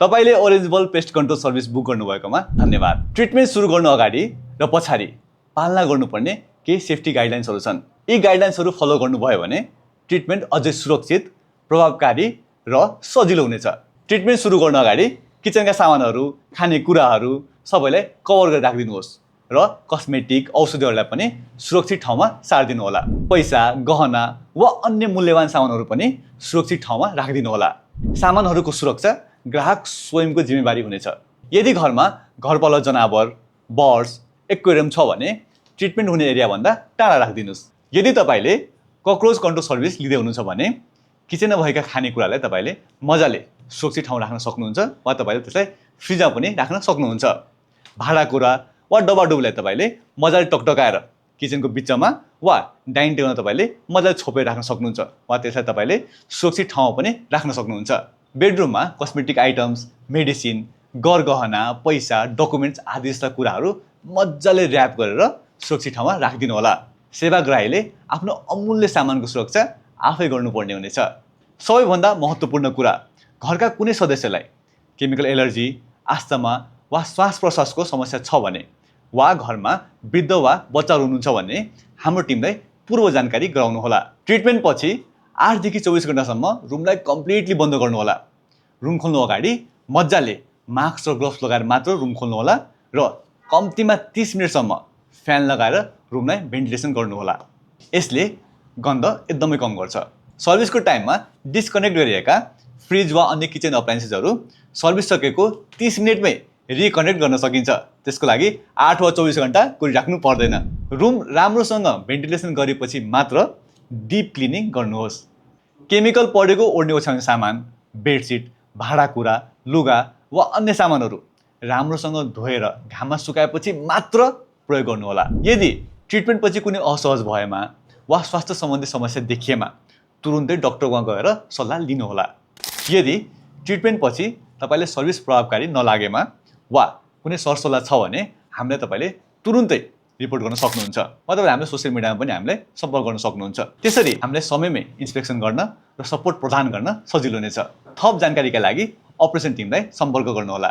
तपाईले ओरेन्ज बल paste control service book गर्नुभएकोमा धन्यवाद। ट्रिटमेन्ट सुरु गर्नु अगाडि र पछाडि पालना गर्नुपर्ने केही सेफ्टी गाइडलाइन्सहरू छन्। यी गाइडलाइन्सहरू फलो गर्नुभयो भने ट्रिटमेन्ट अझै सुरक्षित, प्रभावकारी र सजिलो हुनेछ। ट्रिटमेन्ट सुरु गर्न अगाडि किचनका सामानहरू, खानेकुराहरू सबैलाई कभर गरेर राखिदिनुहोस् र कस्मेटिक औषधिहरूलाई पनि सुरक्षित ठाउँमा सारिदिनु होला। पैसा, गहना वा अन्य मूल्यवान सामानहरू पनि सुरक्षित ठाउँमा राखिदिनु होला। सामानहरूको सुरक्षा ग्राहक स्वयंको जिम्मेवारी हुनेछ। यदि घरमा घरपालुवा जनावर, बर्ड्स, एक्वेरियम छ भने ट्रिटमेन्ट हुने एरियाभन्दा टाढा राखिदिनुहोस्। यदि तपाईँले ककरोच कन्ट्रोल सर्भिस लिँदै हुनुहुन्छ भने किचनमा भएका खानेकुरालाई तपाईँले मजाले सुरक्षित ठाउँ राख्न सक्नुहुन्छ वा तपाईँले त्यसलाई फ्रिजमा पनि राख्न सक्नुहुन्छ। भाँडाकुँडा वा डब्बाडुब्बीलाई तपाईँले मजाले टकटकाएर किचनको बिचमा वा डाइनिङ टेबलमा तपाईँले मजाले छोपेर राख्न सक्नुहुन्छ वा त्यसलाई तपाईँले सुरक्षित ठाउँमा पनि राख्न सक्नुहुन्छ। बेडरुममा कस्मेटिक आइटम्स, मेडिसिन, गरगहना, पैसा, डकुमेन्ट्स आदि जस्ता कुराहरू मजाले ऱ्याप गरेर सुरक्षित ठाउँमा राखिदिनु होला। सेवाग्राहीले आफ्नो अमूल्य सामानको सुरक्षा आफै गर्नुपर्ने हुनेछ। सबैभन्दा महत्त्वपूर्ण कुरा, घरका कुनै सदस्यलाई केमिकल एलर्जी, आस्थमा वा श्वास प्रश्वासको समस्या छ भने वा घरमा वृद्ध वा बच्चाहरू हुनुहुन्छ भने हाम्रो टिमलाई पूर्व जानकारी गराउनुहोला। ट्रिटमेन्ट पछि 8 देखि 24 घण्टासम्म रुमलाई कम्प्लिटली बन्द गर्नुहोला। रुम खोल्नु अगाडि मजाले मास्क र ग्लोभ्स लगाएर मात्र रुम खोल्नुहोला र कम्तीमा 30 मिनटसम्म फ्यान लगाएर रुमलाई भेन्टिलेसन गर्नुहोला। यसले गन्ध एकदमै कम गर्छ। सर्भिसको टाइममा डिस्कनेक्ट गरिएका फ्रिज वा अन्य किचन अप्लायन्सेसहरू सर्भिस सकेको 30 मिनटमै रिकनेक्ट गर्न सकिन्छ। त्यसको लागि 8 वा 24 घण्टा गरिराख्नु पर्दैन। रुम राम्रोसँग भेन्टिलेसन गरेपछि मात्र डिप क्लिनिङ गर्नुहोस्। केमिकल परेको ओड्ने ओछ्याउने सामान, बेडसिट, भाँडाकुँडा, लुगा वा अन्य सामानहरू राम्रोसँग धोएर घाममा सुकाएपछि मात्र प्रयोग गर्नुहोला। यदि ट्रिटमेन्ट पछि कुनै असहज भएमा वा स्वास्थ्य सम्बन्धी समस्या देखिएमा तुरुन्तै डाक्टरसँग गएर सल्लाह लिनुहोला। यदि ट्रिटमेन्ट पछि तपाईँले सर्भिस प्रभावकारी नलागेमा वा कुनै सरसल्लाह छ भने हामीलाई तपाईँले तुरुन्तै रिपोर्ट गर्न सक्नुहुन्छ वा तपाईँले हामीले सोसियल मिडियामा पनि हामीलाई सम्पर्क गर्न सक्नुहुन्छ। त्यसरी हामीलाई समयमै इन्स्पेक्सन गर्न र सपोर्ट प्रदान गर्न सजिलो हुनेछ। थप जानकारीका लागि अपरेसन टिमलाई सम्पर्क गर्नुहोला।